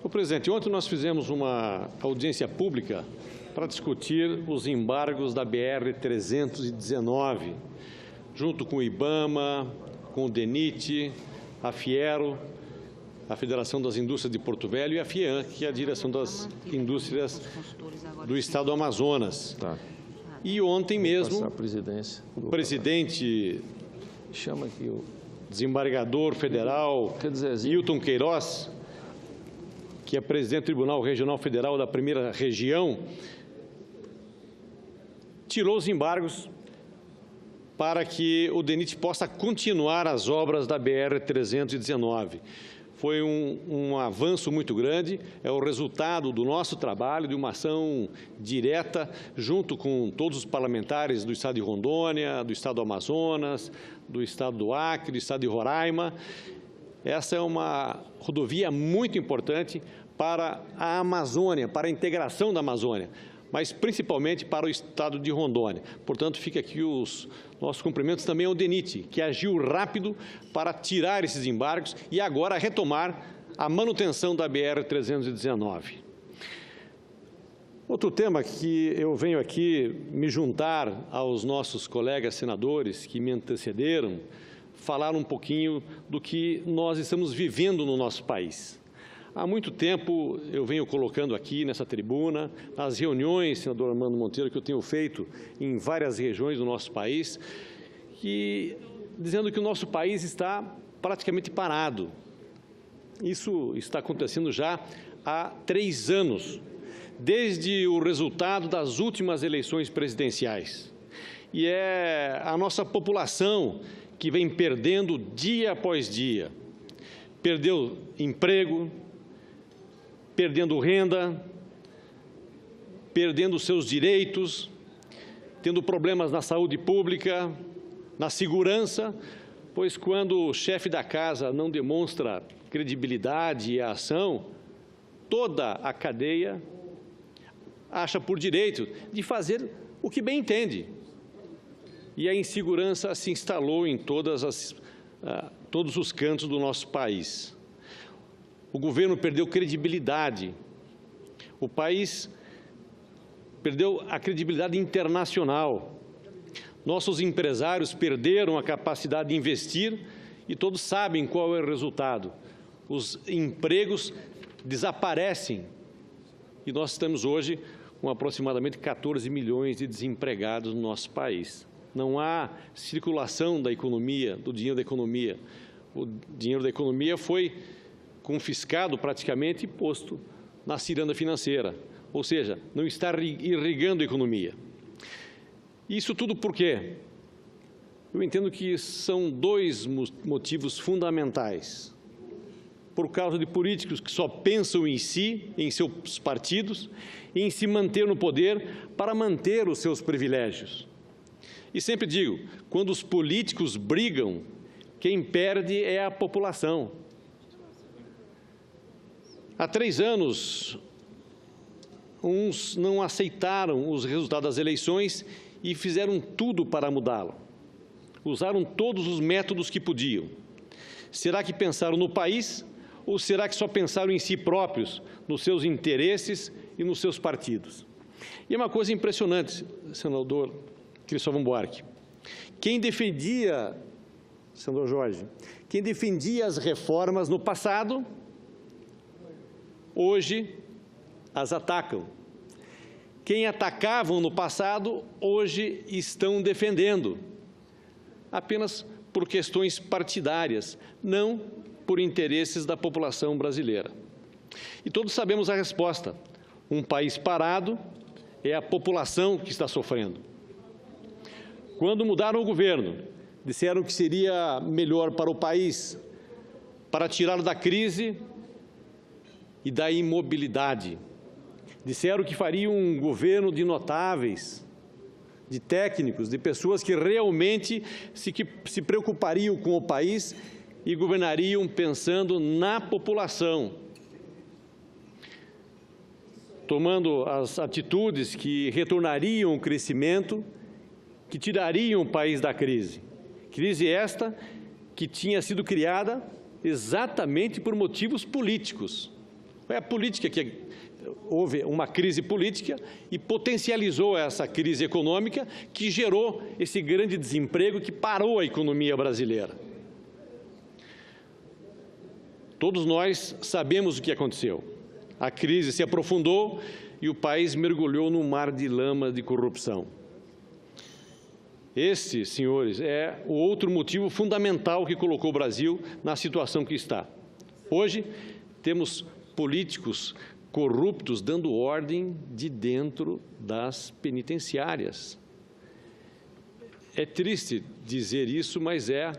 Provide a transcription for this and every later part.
Ô, presidente, ontem nós fizemos uma audiência pública para discutir os embargos da BR-319, junto com o IBAMA, com o DENIT, a Fiero, a Federação das Indústrias de Porto Velho e a FIAN, que é a Direção das Indústrias do Estado do Amazonas. Tá. E ontem mesmo, o presidente, chama aqui o desembargador federal, Hilton Queiroz, que é presidente do Tribunal Regional Federal da Primeira Região, tirou os embargos para que o DENIT possa continuar as obras da BR-319. Foi um avanço muito grande, é o resultado do nosso trabalho, de uma ação direta, junto com todos os parlamentares do Estado de Rondônia, do Estado do Amazonas, do Estado do Acre, do Estado de Roraima. Essa é uma rodovia muito importante para a Amazônia, para a integração da Amazônia, mas principalmente para o Estado de Rondônia. Portanto, fica aqui os nossos cumprimentos também ao DENIT, que agiu rápido para tirar esses embargos e agora retomar a manutenção da BR-319. Outro tema que eu venho aqui me juntar aos nossos colegas senadores que me antecederam, falar um pouquinho do que nós estamos vivendo no nosso país. Há muito tempo eu venho colocando aqui nessa tribuna, nas reuniões, senador Armando Monteiro, que eu tenho feito em várias regiões do nosso país, dizendo que o nosso país está praticamente parado. Isso está acontecendo já há 3 anos, desde o resultado das últimas eleições presidenciais. E é a nossa população que vem perdendo dia após dia. Perdeu emprego, perdendo renda, perdendo seus direitos, tendo problemas na saúde pública, na segurança, pois quando o chefe da casa não demonstra credibilidade e ação, toda a cadeia acha por direito de fazer o que bem entende. E a insegurança se instalou em todos os cantos do nosso país. O governo perdeu credibilidade. O país perdeu a credibilidade internacional. Nossos empresários perderam a capacidade de investir e todos sabem qual é o resultado. Os empregos desaparecem e nós estamos hoje com aproximadamente 14 milhões de desempregados no nosso país. Não há circulação da economia, do dinheiro da economia. O dinheiro da economia foi confiscado praticamente e posto na ciranda financeira, ou seja, não está irrigando a economia. Isso tudo por quê? Eu entendo que são 2 motivos fundamentais. Por causa de políticos que só pensam em si, em seus partidos, e em se manter no poder para manter os seus privilégios. E sempre digo, quando os políticos brigam, quem perde é a população. Há 3 anos, uns não aceitaram os resultados das eleições e fizeram tudo para mudá-lo. Usaram todos os métodos que podiam. Será que pensaram no país ou será que só pensaram em si próprios, nos seus interesses e nos seus partidos? E é uma coisa impressionante, senador Cristóvão Buarque. Quem defendia, senador Jorge, quem defendia as reformas no passado, hoje as atacam. Quem atacavam no passado, hoje estão defendendo, apenas por questões partidárias, não por interesses da população brasileira. E todos sabemos a resposta. Um país parado é a população que está sofrendo. Quando mudaram o governo, disseram que seria melhor para o país, para tirá-lo da crise e da imobilidade. Disseram que fariam um governo de notáveis, de técnicos, de pessoas que realmente se preocupariam com o país e governariam pensando na população, tomando as atitudes que retornariam o crescimento, que tirariam o país da crise. Crise esta que tinha sido criada exatamente por motivos políticos. Foi a política que houve uma crise política e potencializou essa crise econômica que gerou esse grande desemprego que parou a economia brasileira. Todos nós sabemos o que aconteceu. A crise se aprofundou e o país mergulhou num mar de lama de corrupção. Esse, senhores, é o outro motivo fundamental que colocou o Brasil na situação que está. Hoje, temos políticos corruptos dando ordem de dentro das penitenciárias. É triste dizer isso, mas é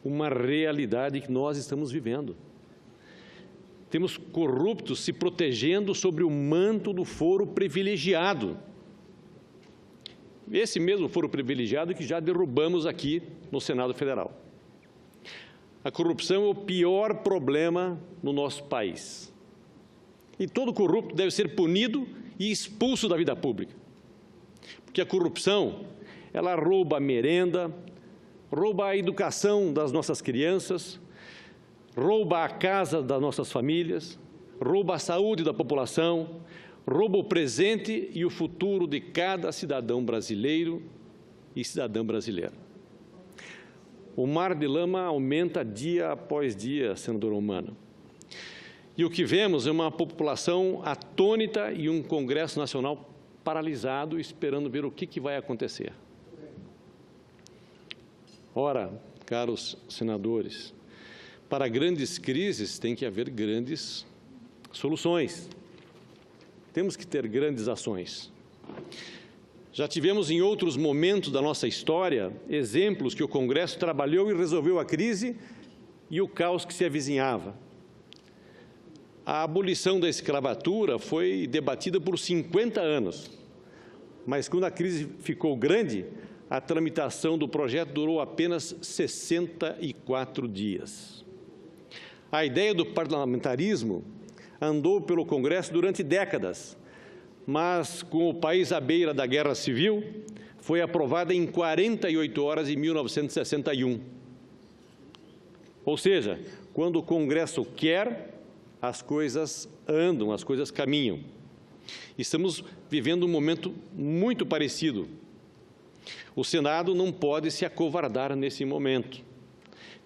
uma realidade que nós estamos vivendo. Temos corruptos se protegendo sobre o manto do foro privilegiado. Esse mesmo foro privilegiado que já derrubamos aqui no Senado Federal. A corrupção é o pior problema no nosso país. E todo corrupto deve ser punido e expulso da vida pública. Porque a corrupção, ela rouba a merenda, rouba a educação das nossas crianças, rouba a casa das nossas famílias, rouba a saúde da população, rouba o presente e o futuro de cada cidadão brasileiro e cidadã brasileira. O mar de lama aumenta dia após dia, senador Romano. E o que vemos é uma população atônita e um Congresso Nacional paralisado, esperando ver o que vai acontecer. Ora, caros senadores, para grandes crises tem que haver grandes soluções. Temos que ter grandes ações. Já tivemos em outros momentos da nossa história exemplos que o Congresso trabalhou e resolveu a crise e o caos que se avizinhava. A abolição da escravatura foi debatida por 50 anos, mas quando a crise ficou grande, a tramitação do projeto durou apenas 64 dias. A ideia do parlamentarismo andou pelo Congresso durante décadas, mas com o país à beira da Guerra Civil, foi aprovada em 48 horas em 1961. Ou seja, quando o Congresso quer, as coisas andam, as coisas caminham. Estamos vivendo um momento muito parecido. O Senado não pode se acovardar nesse momento.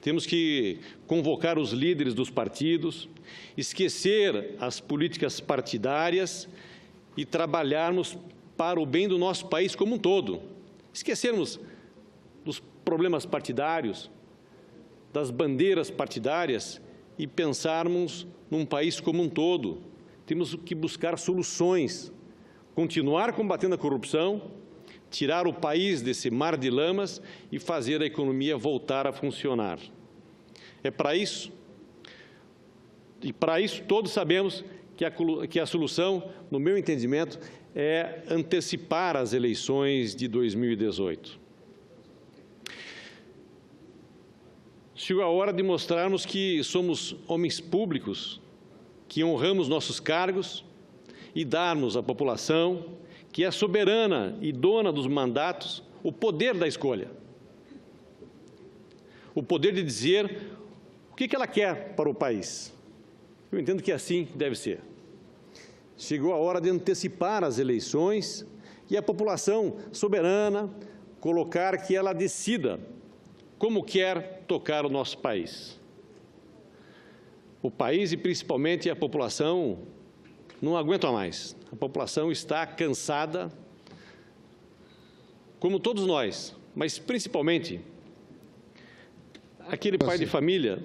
Temos que convocar os líderes dos partidos, esquecer as políticas partidárias e trabalharmos para o bem do nosso país como um todo. Esquecermos dos problemas partidários, das bandeiras partidárias e pensarmos num país como um todo. Temos que buscar soluções, continuar combatendo a corrupção, tirar o país desse mar de lamas e fazer a economia voltar a funcionar. É para isso, e para isso todos sabemos que a solução, no meu entendimento, é antecipar as eleições de 2018. Chegou a hora de mostrarmos que somos homens públicos, que honramos nossos cargos e darmos à população, que é soberana e dona dos mandatos, o poder da escolha. O poder de dizer o que ela quer para o país. Eu entendo que assim deve ser. Chegou a hora de antecipar as eleições e a população soberana colocar que ela decida como quer tocar o nosso país. O país e principalmente a população não aguentam mais. A população está cansada, como todos nós, mas principalmente aquele pai de família.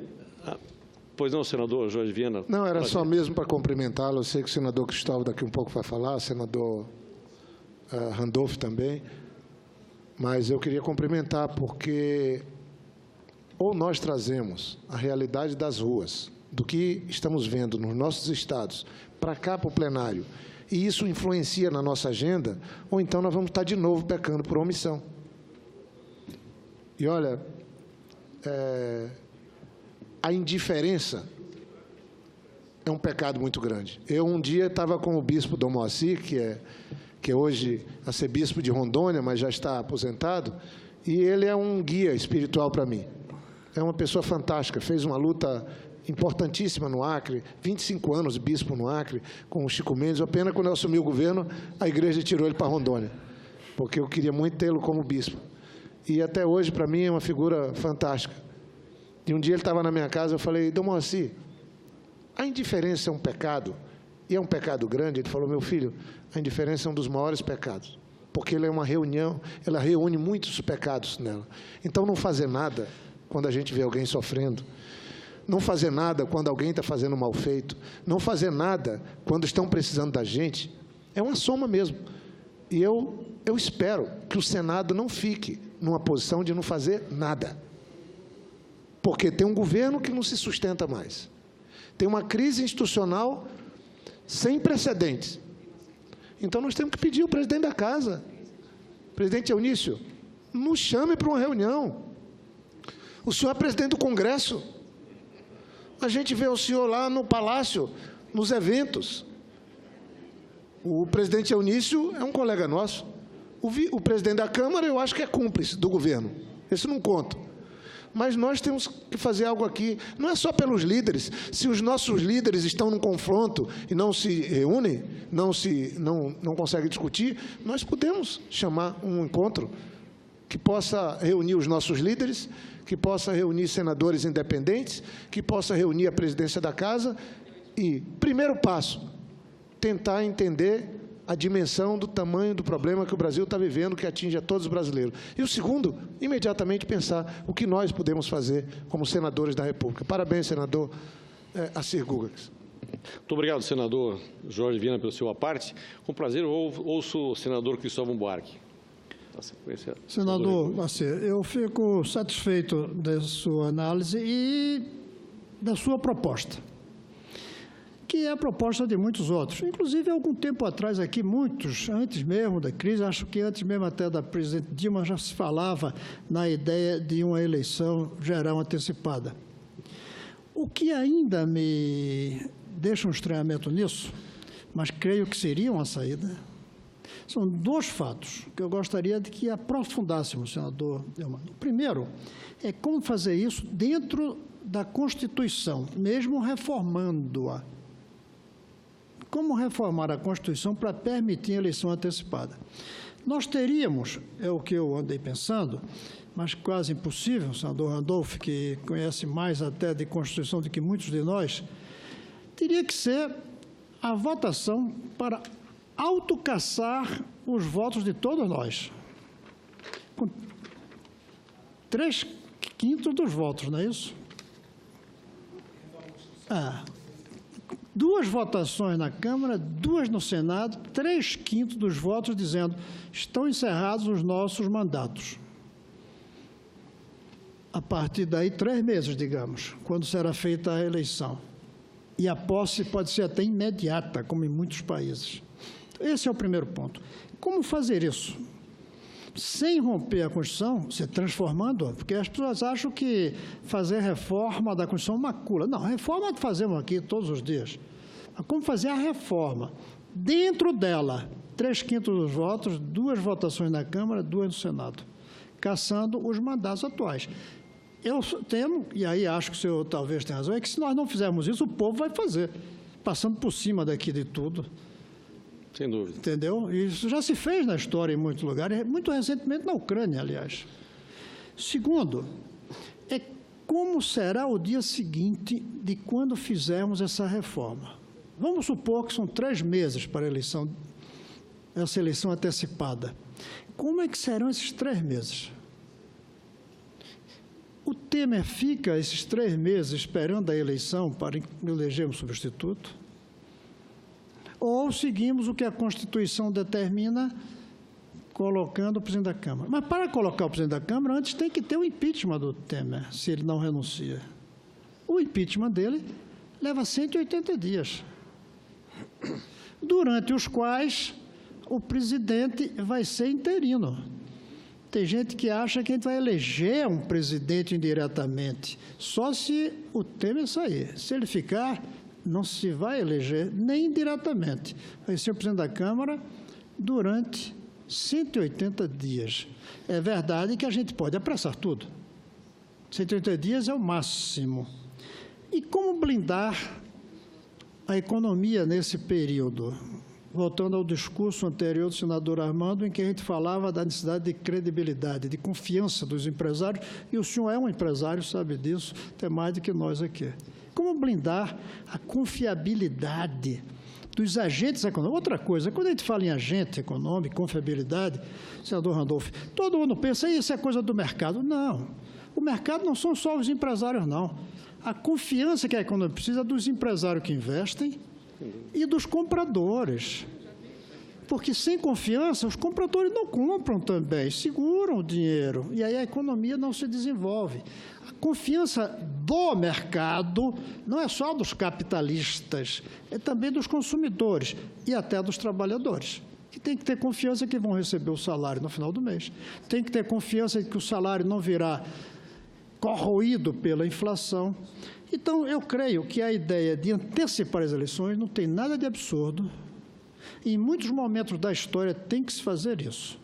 Pois não, senador Jorge Viana? Não, era só mesmo para cumprimentá-lo. Eu sei que o senador Cristóvão daqui um pouco vai falar, o senador Randolph também, mas eu queria cumprimentar porque ou nós trazemos a realidade das ruas, do que estamos vendo nos nossos estados, para cá, para o plenário, e isso influencia na nossa agenda, ou então nós vamos estar de novo pecando por omissão. E, olha, a indiferença é um pecado muito grande. Eu, um dia, estava com o bispo Dom Moacir, que é hoje arcebispo de Rondônia, mas já está aposentado, e ele é um guia espiritual para mim. É uma pessoa fantástica, fez uma luta importantíssima no Acre, 25 anos bispo no Acre, com o Chico Mendes. A pena, quando eu assumi o governo, a igreja tirou ele para Rondônia, porque eu queria muito tê-lo como bispo. E até hoje, para mim, é uma figura fantástica. E um dia ele estava na minha casa, eu falei: Dom Moacir, a indiferença é um pecado, e é um pecado grande. Ele falou: meu filho, a indiferença é um dos maiores pecados, porque ela é uma reunião, ela reúne muitos pecados nela. Então, não fazer nada quando a gente vê alguém sofrendo, não fazer nada quando alguém está fazendo mal feito, não fazer nada quando estão precisando da gente, é uma soma mesmo. E eu espero que o Senado não fique numa posição de não fazer nada, porque tem um governo que não se sustenta mais, tem uma crise institucional sem precedentes. Então, nós temos que pedir ao presidente da Casa, presidente Eunício, nos chame para uma reunião. O senhor é presidente do Congresso, a gente vê o senhor lá no Palácio, nos eventos. O presidente Eunício é um colega nosso. O presidente da Câmara, eu acho que é cúmplice do governo. Esse não conta. Mas nós temos que fazer algo aqui. Não é só pelos líderes. Se os nossos líderes estão num confronto e não se reúnem, não conseguem discutir, nós podemos chamar um encontro que possa reunir os nossos líderes, que possa reunir senadores independentes, que possa reunir a presidência da Casa e, primeiro passo, tentar entender a dimensão do tamanho do problema que o Brasil está vivendo, que atinge a todos os brasileiros. E o segundo, imediatamente pensar o que nós podemos fazer como senadores da República. Parabéns, senador Assir Gugas. Muito obrigado, senador Jorge Viana, pelo seu aparte. Com prazer, eu ouço o senador Cristóvão Buarque. Senador Assir, eu fico satisfeito da sua análise e da sua proposta, que é a proposta de muitos outros. Inclusive, algum tempo atrás aqui, muitos, antes mesmo da crise, acho que antes mesmo até da presidente Dilma, já se falava na ideia de uma eleição geral antecipada. O que ainda me deixa um estranhamento nisso, mas creio que seria uma saída, são dois fatos que eu gostaria de que aprofundássemos, senador Delmano. O primeiro é como fazer isso dentro da Constituição, mesmo reformando-a. Como reformar a Constituição para permitir a eleição antecipada? Nós teríamos, é o que eu andei pensando, mas quase impossível, o senador Randolph, que conhece mais até de Constituição do que muitos de nós, teria que ser a votação para autocaçar os votos de todos nós. Com 3/5 dos votos, não é isso? Duas votações na Câmara, 2 no Senado, 3/5 dos votos dizendo: estão encerrados os nossos mandatos. A partir daí, 3 meses, digamos, quando será feita a eleição. E a posse pode ser até imediata, como em muitos países. Esse é o primeiro ponto. Como fazer isso? Sem romper a Constituição, se transformando-a, porque as pessoas acham que fazer reforma da Constituição é uma cura. Não, reforma fazemos aqui todos os dias. Mas como fazer a reforma? Dentro dela, 3/5 dos votos, 2 votações na Câmara, 2 no Senado, caçando os mandatos atuais. Eu temo, e aí acho que o senhor talvez tenha razão, é que se nós não fizermos isso, o povo vai fazer, passando por cima daqui de tudo. Sem dúvida. Entendeu? Isso já se fez na história em muitos lugares, muito recentemente na Ucrânia, aliás. Segundo, é como será o dia seguinte de quando fizermos essa reforma. Vamos supor que são 3 meses para a eleição, essa eleição antecipada. Como é que serão esses 3 meses? O Temer fica esses 3 meses esperando a eleição para eleger um substituto? Ou seguimos o que a Constituição determina, colocando o presidente da Câmara? Mas para colocar o presidente da Câmara, antes tem que ter o impeachment do Temer, se ele não renuncia. O impeachment dele leva 180 dias, durante os quais o presidente vai ser interino. Tem gente que acha que a gente vai eleger um presidente indiretamente, só se o Temer sair. Se ele ficar, não se vai eleger nem indiretamente. Vai ser o presidente da Câmara durante 180 dias. É verdade que a gente pode apressar tudo. 180 dias é o máximo. E como blindar a economia nesse período? Voltando ao discurso anterior do senador Armando, em que a gente falava da necessidade de credibilidade, de confiança dos empresários, e o senhor é um empresário, sabe disso, até mais do que nós aqui. Como blindar a confiabilidade dos agentes econômicos? Outra coisa, quando a gente fala em agente econômico, confiabilidade, senador Randolph, todo mundo pensa, isso é coisa do mercado. Não, o mercado não são só os empresários, não. A confiança que a economia precisa é dos empresários que investem e dos compradores. Porque sem confiança, os compradores não compram também, seguram o dinheiro, e aí a economia não se desenvolve. A confiança do mercado não é só dos capitalistas, é também dos consumidores e até dos trabalhadores, que tem que ter confiança que vão receber o salário no final do mês. Tem que ter confiança de que o salário não virá corroído pela inflação. Então, eu creio que a ideia de antecipar as eleições não tem nada de absurdo. Em muitos momentos da história tem que se fazer isso.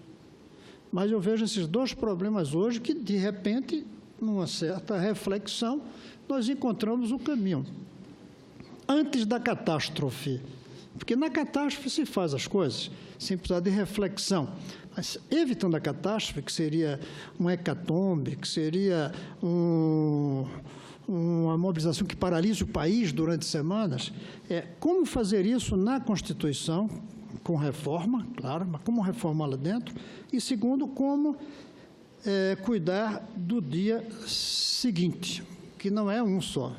Mas eu vejo esses dois problemas hoje que, de repente, numa certa reflexão, nós encontramos o caminho. Antes da catástrofe, porque na catástrofe se faz as coisas sem precisar de reflexão. Mas evitando a catástrofe, que seria um hecatombe, que seria uma mobilização que paralise o país durante semanas, como fazer isso na Constituição, com reforma, claro, mas como reformar lá dentro, e segundo, como cuidar do dia seguinte, que não é um só,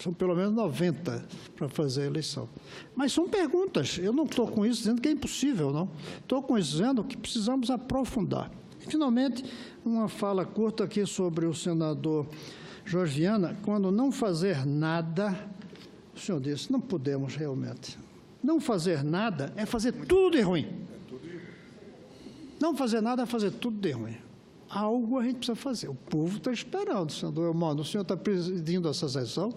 são pelo menos 90 para fazer a eleição. Mas são perguntas, eu não estou com isso dizendo que é impossível, não. Estou com isso dizendo que precisamos aprofundar. E, finalmente, uma fala curta aqui sobre o senador Jorge Viana, quando não fazer nada, o senhor disse, não podemos realmente. Não fazer nada é fazer tudo de ruim. Não fazer nada é fazer tudo de ruim. Algo a gente precisa fazer. O povo está esperando, senador Eumano, o senhor está presidindo essa sessão,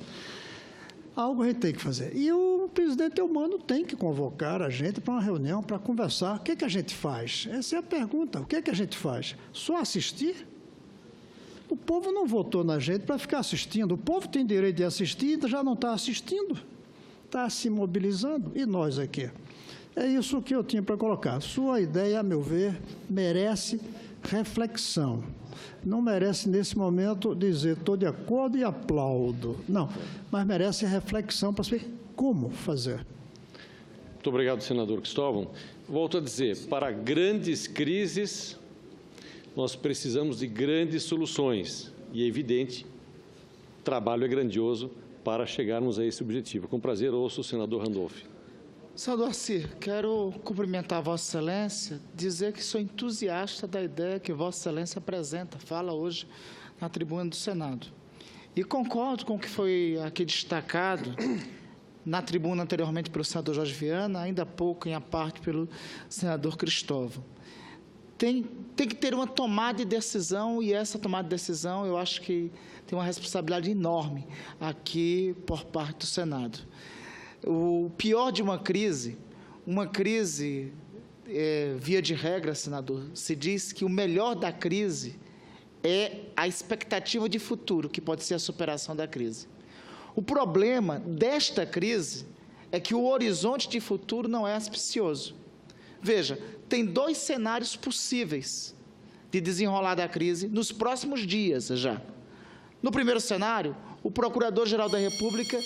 algo a gente tem que fazer. E o presidente Eumano tem que convocar a gente para uma reunião, para conversar. O que é que a gente faz? Essa é a pergunta. O que é que a gente faz? Só assistir? O povo não votou na gente para ficar assistindo. O povo tem direito de assistir e já não está assistindo. Está se mobilizando. E nós aqui? É isso que eu tinha para colocar. Sua ideia, a meu ver, merece reflexão. Não merece, nesse momento, dizer estou de acordo e aplaudo. Não, mas merece reflexão para saber como fazer. Muito obrigado, senador Cristóvão. Volto a dizer, para grandes crises, nós precisamos de grandes soluções. E é evidente, o trabalho é grandioso para chegarmos a esse objetivo. Com prazer, ouço o senador Randolph. Senador Arcir, quero cumprimentar Vossa Excelência, dizer que sou entusiasta da ideia que Vossa Excelência apresenta, fala hoje na tribuna do Senado. E concordo com o que foi aqui destacado na tribuna anteriormente pelo senador Jorge Viana, ainda há pouco, em parte, pelo senador Cristóvão. Tem que ter uma tomada de decisão, e essa tomada de decisão eu acho que tem uma responsabilidade enorme aqui por parte do Senado. O pior de uma crise, via de regra, senador, se diz que o melhor da crise é a expectativa de futuro, que pode ser a superação da crise. O problema desta crise é que o horizonte de futuro não é auspicioso. Veja, tem dois cenários possíveis de desenrolar da crise nos próximos dias já. No primeiro cenário, o Procurador-Geral da República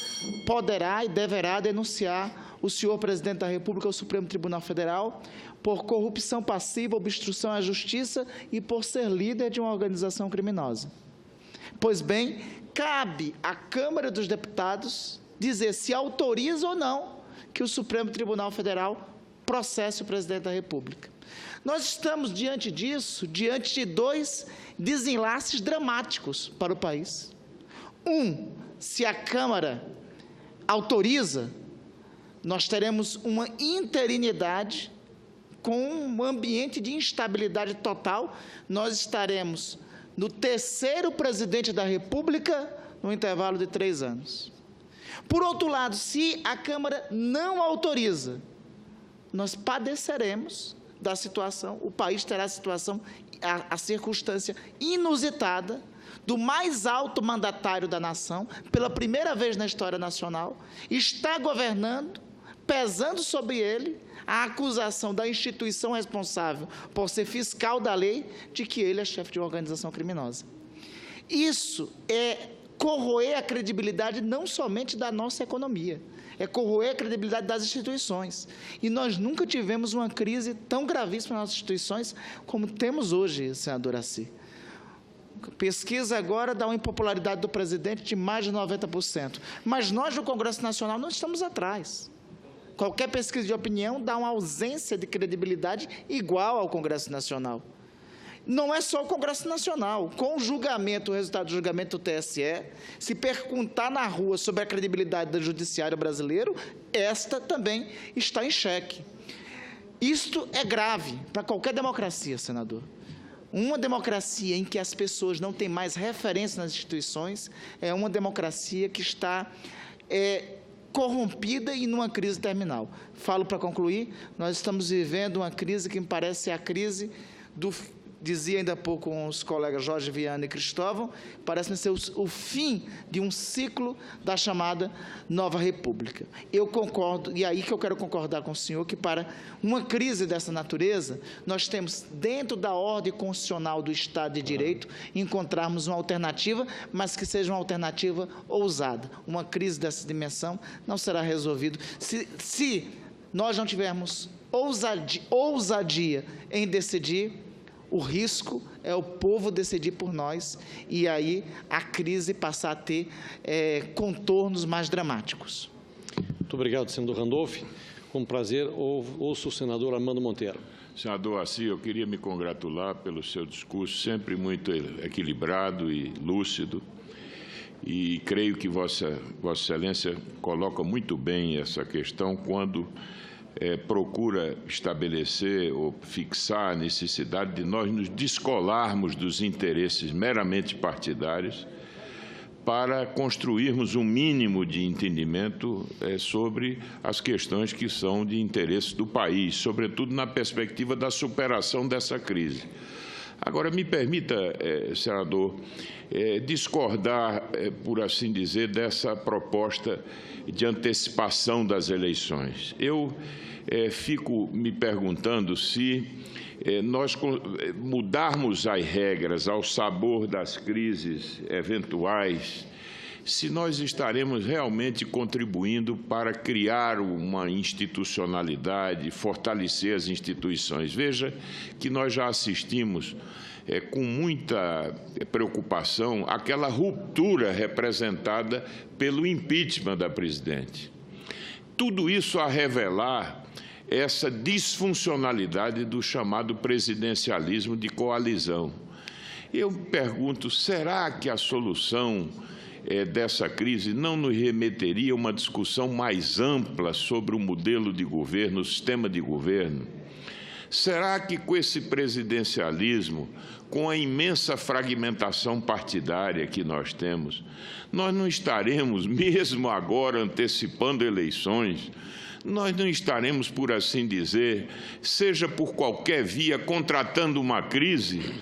poderá e deverá denunciar o senhor Presidente da República ao Supremo Tribunal Federal por corrupção passiva, obstrução à justiça e por ser líder de uma organização criminosa. Pois bem, cabe à Câmara dos Deputados dizer se autoriza ou não que o Supremo Tribunal Federal processe o Presidente da República. Nós estamos diante disso, diante de dois desenlaces dramáticos para o país. Se a Câmara autoriza, nós teremos uma interinidade com um ambiente de instabilidade total. Nós estaremos no terceiro presidente da República no intervalo de 3 anos. Por outro lado, se a Câmara não autoriza, nós padeceremos da situação, o país terá a situação, a circunstância inusitada, do mais alto mandatário da nação, pela primeira vez na história nacional, está governando, pesando sobre ele a acusação da instituição responsável por ser fiscal da lei de que ele é chefe de uma organização criminosa. Isso é corroer a credibilidade não somente da nossa economia, é corroer a credibilidade das instituições. E nós nunca tivemos uma crise tão gravíssima nas instituições como temos hoje, senador Assi. Pesquisa agora dá uma impopularidade do presidente de mais de 90%. Mas nós, do Congresso Nacional, não estamos atrás. Qualquer pesquisa de opinião dá uma ausência de credibilidade igual ao Congresso Nacional. Não é só o Congresso Nacional. Com o julgamento, o resultado do julgamento do TSE, se perguntar na rua sobre a credibilidade do judiciário brasileiro, esta também está em xeque. Isto é grave para qualquer democracia, senador. Uma democracia em que as pessoas não têm mais referência nas instituições é uma democracia que está corrompida e numa crise terminal. Falo para concluir, nós estamos vivendo uma crise que me parece a crise do... Dizia ainda há pouco com os colegas Jorge Viana e Cristóvão, parece-me ser o fim de um ciclo da chamada Nova República. Eu concordo, e aí que eu quero concordar com o senhor, que para uma crise dessa natureza, nós temos, dentro da ordem constitucional do Estado de Direito, encontrarmos uma alternativa, mas que seja uma alternativa ousada. Uma crise dessa dimensão não será resolvida se nós não tivermos ousadia em decidir. O risco é o povo decidir por nós e aí a crise passar a ter contornos mais dramáticos. Muito obrigado, senador Randolph. Com prazer, ouço o senador Armando Monteiro. Senador Assi, eu queria me congratular pelo seu discurso, sempre muito equilibrado e lúcido, e creio que Vossa Excelência coloca muito bem essa questão quando procura estabelecer ou fixar a necessidade de nós nos descolarmos dos interesses meramente partidários para construirmos um mínimo de entendimento sobre as questões que são de interesse do país, sobretudo na perspectiva da superação dessa crise. Agora, me permita, senador, discordar, por assim dizer, dessa proposta de antecipação das eleições. Eu fico me perguntando se nós mudarmos as regras ao sabor das crises eventuais, se nós estaremos realmente contribuindo para criar uma institucionalidade, fortalecer as instituições. Veja que nós já assistimos com muita preocupação àquela ruptura representada pelo impeachment da presidente. Tudo isso a revelar essa disfuncionalidade do chamado presidencialismo de coalizão. Eu me pergunto, será que a solução dessa crise não nos remeteria a uma discussão mais ampla sobre o modelo de governo, o sistema de governo? Será que com esse presidencialismo, com a imensa fragmentação partidária que nós temos, nós não estaremos, mesmo agora antecipando eleições, nós não estaremos, por assim dizer, seja por qualquer via, contratando uma crise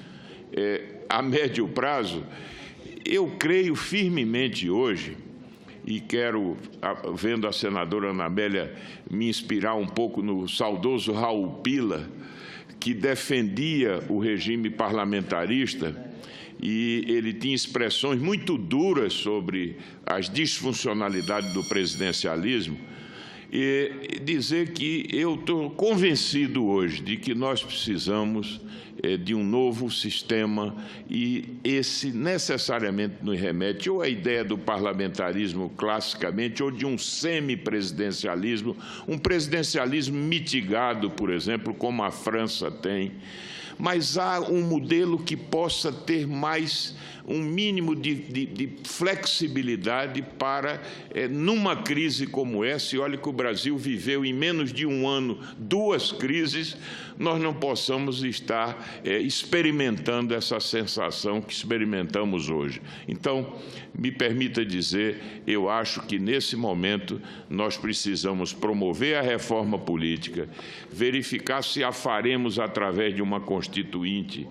a médio prazo? Eu creio firmemente hoje, e quero, vendo a senadora Ana Amélia, me inspirar um pouco no saudoso Raul Pila, que defendia o regime parlamentarista, e ele tinha expressões muito duras sobre as disfuncionalidades do presidencialismo, e dizer que eu estou convencido hoje de que nós precisamos de um novo sistema, e esse necessariamente nos remete ou à ideia do parlamentarismo classicamente, ou de um semipresidencialismo, um presidencialismo mitigado, por exemplo, como a França tem. Mas há um modelo que possa ter mais um mínimo de flexibilidade para, numa crise como essa, e olha que o Brasil viveu em menos de um ano 2 crises, nós não possamos estar experimentando essa sensação que experimentamos hoje. Então, me permita dizer, eu acho que nesse momento nós precisamos promover a reforma política, verificar se a faremos através de uma Constituição Constituinte,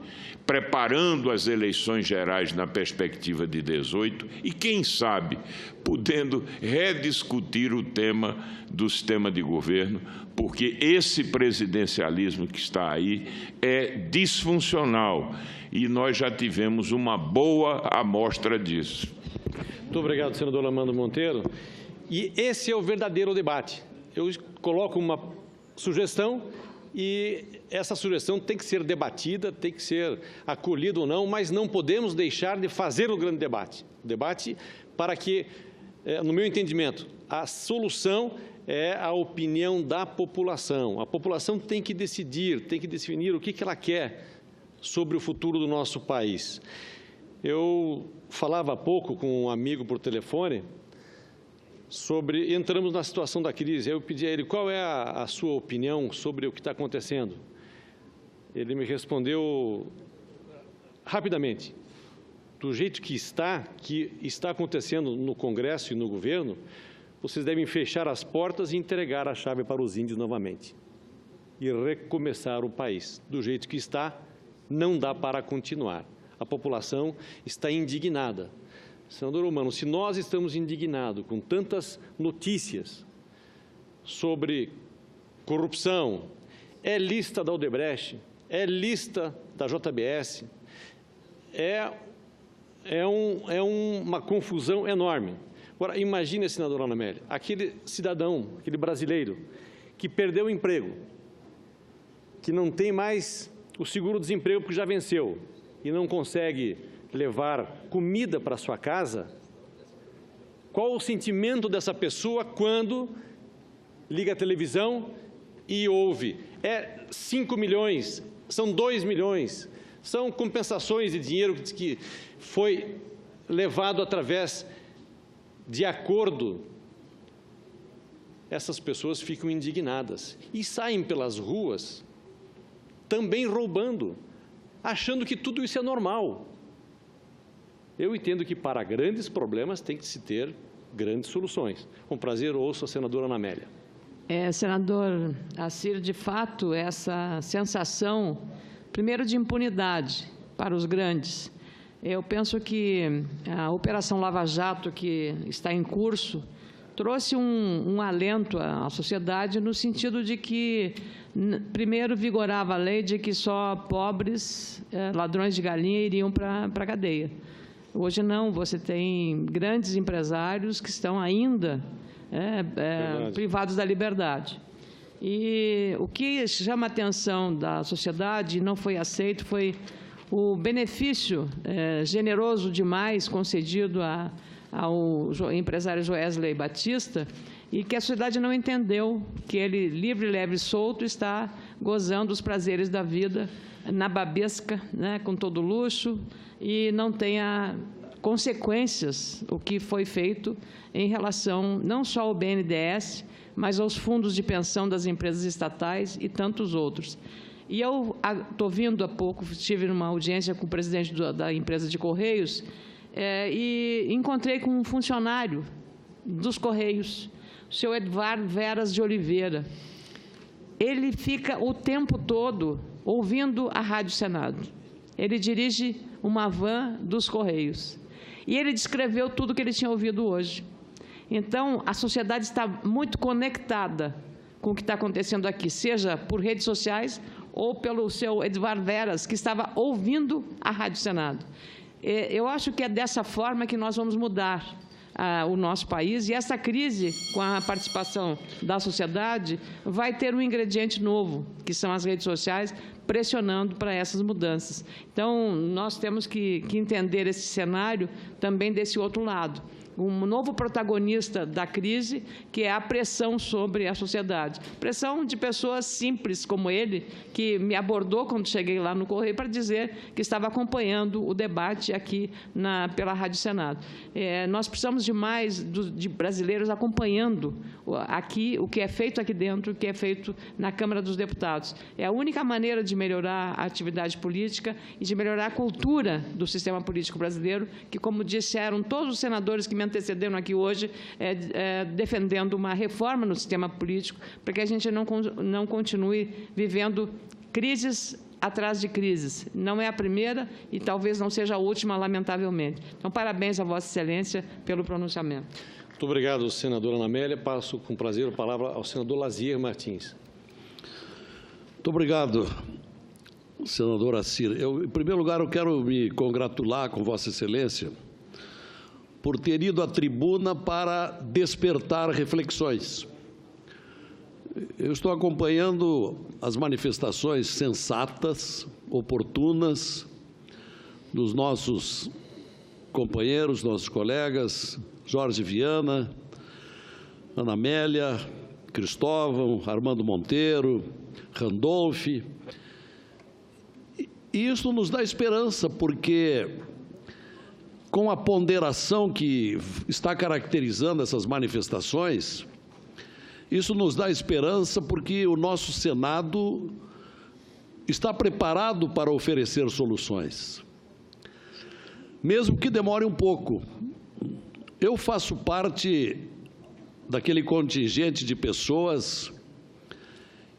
preparando as eleições gerais na perspectiva de 18 e, quem sabe, podendo rediscutir o tema do sistema de governo, porque esse presidencialismo que está aí é disfuncional e nós já tivemos uma boa amostra disso. Muito obrigado, senador Armando Monteiro. E esse é o verdadeiro debate. Eu coloco uma sugestão e essa sugestão tem que ser debatida, tem que ser acolhida ou não, mas não podemos deixar de fazer o grande debate. O debate para que, no meu entendimento, a solução é a opinião da população. A população tem que decidir, tem que definir o que ela quer sobre o futuro do nosso país. Eu falava há pouco com um amigo por telefone sobre, entramos na situação da crise, eu pedi a ele qual é a sua opinião sobre o que está acontecendo. Ele me respondeu rapidamente, do jeito que está acontecendo no Congresso e no governo, vocês devem fechar as portas e entregar a chave para os índios novamente e recomeçar o país. Do jeito que está, não dá para continuar. A população está indignada. Senador Humano, se nós estamos indignados com tantas notícias sobre corrupção, é lista da Odebrecht, é lista da JBS, uma confusão enorme. Agora, imagine, senadora Ana Amélia, aquele cidadão, aquele brasileiro, que perdeu o emprego, que não tem mais o seguro-desemprego porque já venceu e não consegue levar comida para sua casa, qual o sentimento dessa pessoa quando liga a televisão e ouve? 5 milhões, são 2 milhões, são compensações de dinheiro que foi levado através de acordo. Essas pessoas ficam indignadas e saem pelas ruas também roubando, achando que tudo isso é normal. Eu entendo que para grandes problemas tem que se ter grandes soluções. Com prazer, ouço a senadora Ana Amélia. Senador Assir, de fato, essa sensação, primeiro, de impunidade para os grandes. Eu penso que a Operação Lava Jato, que está em curso, trouxe um alento à sociedade no sentido de que, primeiro, vigorava a lei de que só pobres, ladrões de galinha, iriam para a cadeia. Hoje não, você tem grandes empresários que estão ainda privados da liberdade. E o que chama a atenção da sociedade e não foi aceito foi o benefício generoso demais concedido ao empresário Joesley Batista, e que a sociedade não entendeu que ele, livre, leve e solto, está gozando os prazeres da vida na babesca, com todo luxo, e não tenha consequências o que foi feito em relação não só ao BNDES, mas aos fundos de pensão das empresas estatais e tantos outros. E eu estou vindo há pouco, estive numa audiência com o presidente da empresa de Correios e encontrei com um funcionário dos Correios, o senhor Edvar Veras de Oliveira. Ele fica o tempo todo ouvindo a Rádio Senado. Ele dirige uma van dos Correios. E ele descreveu tudo o que ele tinha ouvido hoje. Então, a sociedade está muito conectada com o que está acontecendo aqui, seja por redes sociais ou pelo seu Edvar Veras, que estava ouvindo a Rádio Senado. Eu acho que é dessa forma que nós vamos mudar o nosso país, e essa crise, com a participação da sociedade, vai ter um ingrediente novo, que são as redes sociais, pressionando para essas mudanças. Então, nós temos que entender esse cenário também desse outro lado. Um novo protagonista da crise, que é a pressão sobre a sociedade. Pressão de pessoas simples como ele, que me abordou quando cheguei lá no Correio para dizer que estava acompanhando o debate aqui pela Rádio Senado. Nós precisamos de mais de brasileiros acompanhando aqui o que é feito aqui dentro, o que é feito na Câmara dos Deputados. É a única maneira de melhorar a atividade política e de melhorar a cultura do sistema político brasileiro, que, como disseram todos os senadores que me antecederam aqui hoje, defendendo uma reforma no sistema político, para que a gente não continue vivendo crises atrás de crises. Não é a primeira e talvez não seja a última, lamentavelmente. Então, parabéns a Vossa Excelência pelo pronunciamento. Muito obrigado, senadora Ana Amélia. Passo com prazer a palavra ao senador Lazier Martins. Muito obrigado, senador Assir. Em primeiro lugar, eu quero me congratular com Vossa Excelência por ter ido à tribuna para despertar reflexões. Eu estou acompanhando as manifestações sensatas, oportunas, dos nossos companheiros, nossos colegas, Jorge Viana, Ana Amélia, Cristóvão, Armando Monteiro, Randolph. E isso nos dá esperança, porque com a ponderação que está caracterizando essas manifestações, isso nos dá esperança porque o nosso Senado está preparado para oferecer soluções, mesmo que demore um pouco. Eu faço parte daquele contingente de pessoas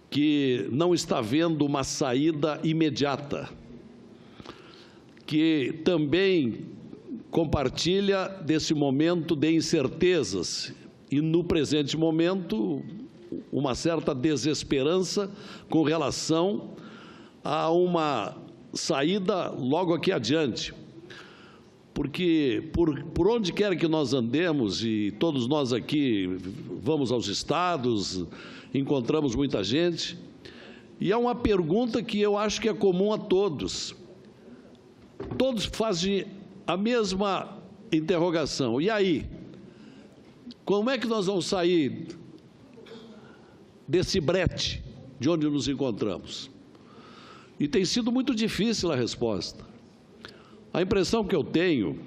que não está vendo uma saída imediata, que também compartilha desse momento de incertezas e, no presente momento, uma certa desesperança com relação a uma saída logo aqui adiante. Porque, por onde quer que nós andemos, e todos nós aqui vamos aos estados, encontramos muita gente, e há uma pergunta que eu acho que é comum a todos. Todos fazem a mesma interrogação. E aí? Como é que nós vamos sair desse brete de onde nos encontramos? E tem sido muito difícil a resposta. A impressão que eu tenho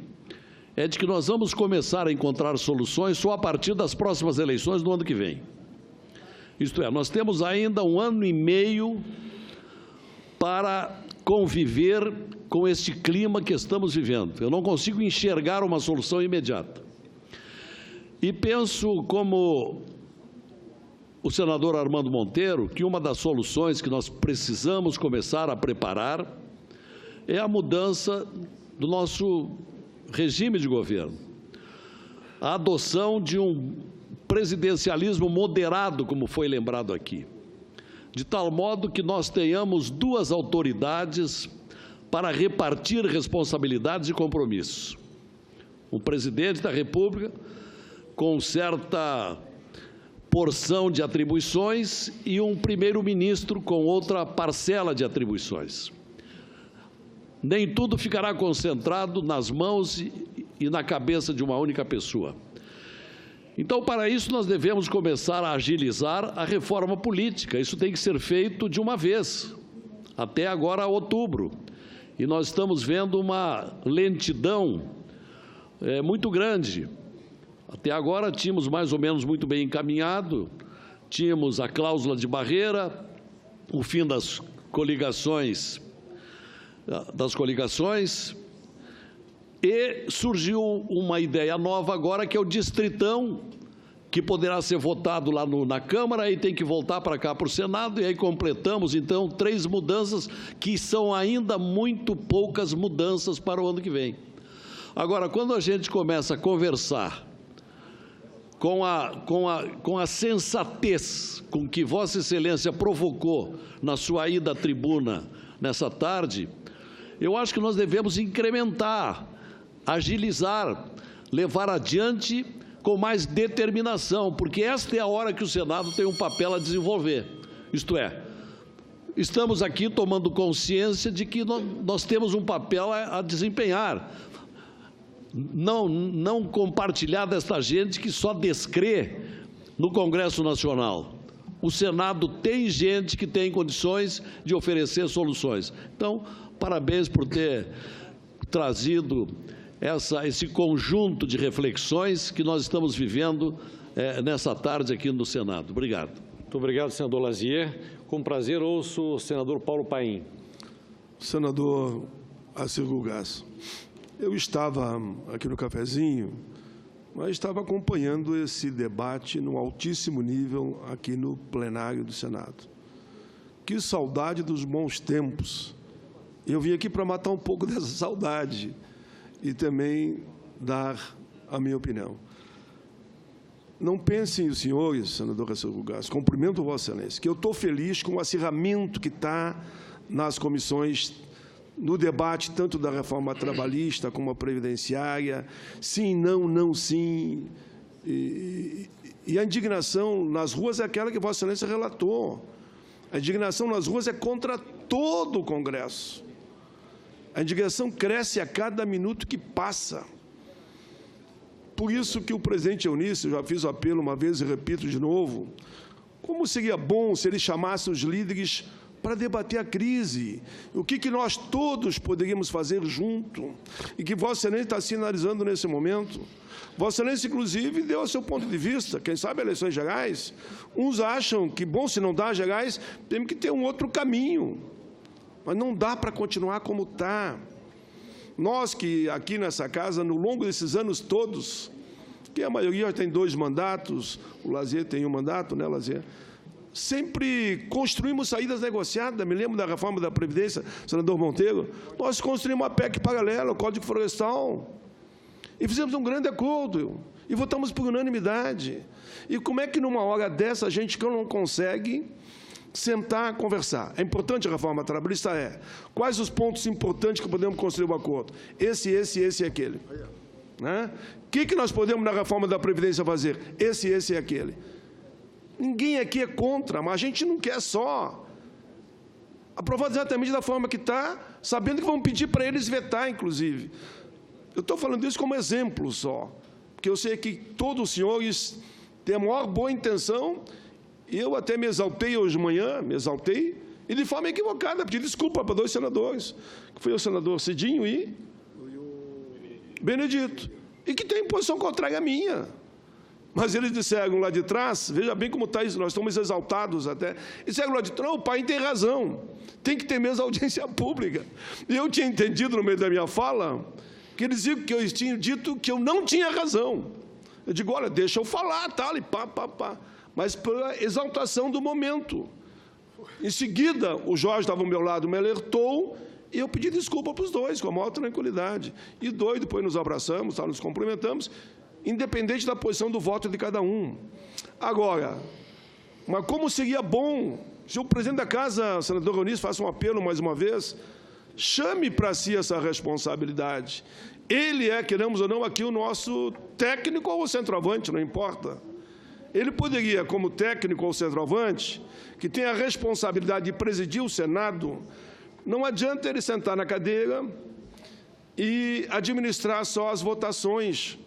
é de que nós vamos começar a encontrar soluções só a partir das próximas eleições do ano que vem. Isto é, nós temos ainda 1 ano e meio para conviver com este clima que estamos vivendo. Eu não consigo enxergar uma solução imediata. E penso, como o senador Armando Monteiro, que uma das soluções que nós precisamos começar a preparar é a mudança do nosso regime de governo, a adoção de um presidencialismo moderado, como foi lembrado aqui, de tal modo que nós tenhamos 2 autoridades para repartir responsabilidades e compromissos. Um presidente da República com certa porção de atribuições e um primeiro-ministro com outra parcela de atribuições. Nem tudo ficará concentrado nas mãos e na cabeça de uma única pessoa. Então, para isso, nós devemos começar a agilizar a reforma política. Isso tem que ser feito de uma vez, até agora, outubro. E nós estamos vendo uma lentidão muito grande. Até agora, tínhamos mais ou menos muito bem encaminhado, tínhamos a cláusula de barreira, o fim das coligações, e surgiu uma ideia nova agora, que é o distritão, que poderá ser votado lá na Câmara e tem que voltar para cá para o Senado, e aí completamos, então, 3 mudanças, que são ainda muito poucas mudanças para o ano que vem. Agora, quando a gente começa a conversar com a sensatez com que Vossa Excelência provocou na sua ida à tribuna nessa tarde, eu acho que nós devemos incrementar, agilizar, levar adiante com mais determinação, porque esta é a hora que o Senado tem um papel a desenvolver. Isto é, estamos aqui tomando consciência de que nós temos um papel a desempenhar. Não compartilhar desta gente que só descrê no Congresso Nacional. O Senado tem gente que tem condições de oferecer soluções. Então, parabéns por ter trazido esse conjunto de reflexões que nós estamos vivendo nessa tarde aqui no Senado. Obrigado. Muito obrigado, senador Lazier. Com prazer, ouço o senador Paulo Paim. Senador Assir Gulgás, eu estava aqui no cafezinho, mas estava acompanhando esse debate num altíssimo nível aqui no plenário do Senado. Que saudade dos bons tempos. Eu vim aqui para matar um pouco dessa saudade e também dar a minha opinião. Não pensem os senhores, senador Cacildo Gás, cumprimento Vossa Excelência, que eu estou feliz com o acirramento que está nas comissões, no debate tanto da reforma trabalhista como a previdenciária, sim, não, não, sim. E a indignação nas ruas é aquela que Vossa Excelência relatou. A indignação nas ruas é contra todo o Congresso. A indignação cresce a cada minuto que passa. Por isso que o presidente Eunice, eu já fiz o apelo uma vez e repito de novo, como seria bom se ele chamasse os líderes para debater a crise, o que nós todos poderíamos fazer junto, e que Vossa Excelência está sinalizando nesse momento. Vossa Excelência, inclusive, deu o seu ponto de vista, quem sabe eleições gerais, uns acham que, bom, se não dá as gerais, temos que ter um outro caminho, mas não dá para continuar como está. Nós que aqui nessa casa, no longo desses anos todos, que a maioria tem 2 mandatos, o Lazier tem 1 mandato, né, Lazier? Sempre construímos saídas negociadas. Me lembro da reforma da Previdência, senador Monteiro, nós construímos uma PEC paralela, o Código Florestal, e fizemos um grande acordo, e votamos por unanimidade. E como é que numa hora dessa a gente não consegue sentar, conversar? É importante a reforma trabalhista? É. Quais os pontos importantes que podemos construir um acordo? Esse e aquele. Né? O que nós podemos, na reforma da Previdência, fazer? Esse e aquele. Ninguém aqui é contra, mas a gente não quer só aprovar exatamente da forma que está, sabendo que vão pedir para eles vetar, inclusive. Eu estou falando isso como exemplo só, porque eu sei que todos os senhores têm a maior boa intenção. Eu até me exaltei hoje de manhã, e de forma equivocada, pedi desculpa para 2 senadores, que foi o senador Cidinho e Benedito, e que tem posição contrária à minha. Mas eles disseram lá de trás, veja bem como está isso, nós estamos exaltados até, e disseram lá de trás, não, o pai tem razão, tem que ter mesmo audiência pública. E eu tinha entendido no meio da minha fala, que eles diziam que eu tinha dito que eu não tinha razão. Eu digo, olha, deixa eu falar, tal, e pá. Mas pela exaltação do momento. Em seguida, o Jorge estava ao meu lado, me alertou, e eu pedi desculpa para os 2, com a maior tranquilidade. E depois nos abraçamos, nos cumprimentamos, independente da posição do voto de cada um. Agora, mas como seria bom, se o presidente da Casa, senador Eunice, faça um apelo mais uma vez, chame para si essa responsabilidade. Ele é, queremos ou não, aqui o nosso técnico ou centroavante, não importa. Ele poderia, como técnico ou centroavante, que tem a responsabilidade de presidir o Senado, não adianta ele sentar na cadeira e administrar só as votações.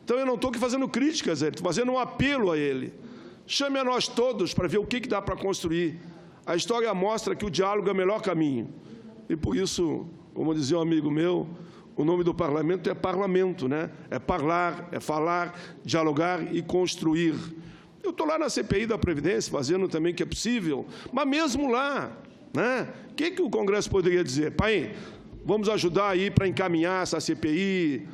Então, eu não estou aqui fazendo críticas a ele, estou fazendo um apelo a ele. Chame a nós todos para ver o que dá para construir. A história mostra que o diálogo é o melhor caminho. E, por isso, como dizia um amigo meu, o nome do parlamento é parlamento, né? É falar, dialogar e construir. Eu estou lá na CPI da Previdência, fazendo também o que é possível, mas mesmo lá, né? O que o Congresso poderia dizer? Pai, vamos ajudar aí para encaminhar essa CPI.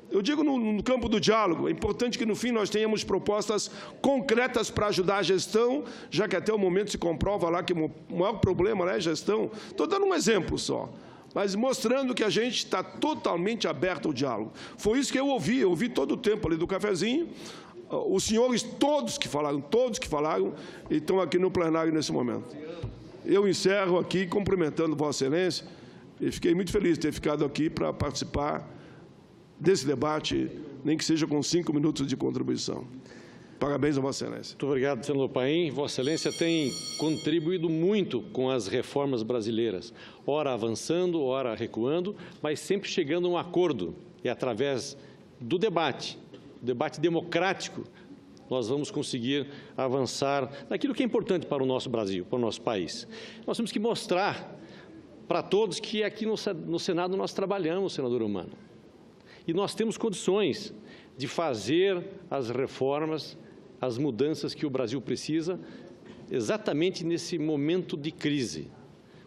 Eu digo no campo do diálogo, é importante que no fim nós tenhamos propostas concretas para ajudar a gestão, já que até o momento se comprova lá que o maior problema é a gestão. Estou dando um exemplo só, mas mostrando que a gente está totalmente aberto ao diálogo. Foi isso que eu ouvi todo o tempo ali do cafezinho, os senhores todos que falaram, e estão aqui no plenário nesse momento. Eu encerro aqui cumprimentando Vossa Excelência, e fiquei muito feliz de ter ficado aqui para participar desse debate, nem que seja com 5 minutos de contribuição. Parabéns a Vossa Excelência. Muito obrigado, senador Paim. Vossa Excelência tem contribuído muito com as reformas brasileiras, ora avançando, ora recuando, mas sempre chegando a um acordo. E através do debate democrático, nós vamos conseguir avançar naquilo que é importante para o nosso Brasil, para o nosso país. Nós temos que mostrar para todos que aqui no Senado nós trabalhamos, senador Humano. E nós temos condições de fazer as reformas, as mudanças que o Brasil precisa, exatamente nesse momento de crise,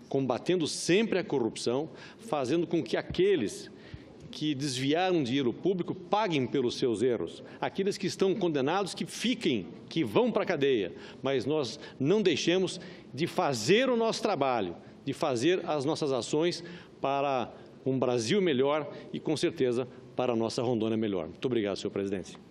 combatendo sempre a corrupção, fazendo com que aqueles que desviaram dinheiro público paguem pelos seus erros. Aqueles que estão condenados, que fiquem, que vão para a cadeia. Mas nós não deixemos de fazer o nosso trabalho, de fazer as nossas ações para um Brasil melhor e, com certeza, para a nossa Rondônia melhor. Muito obrigado, senhor presidente.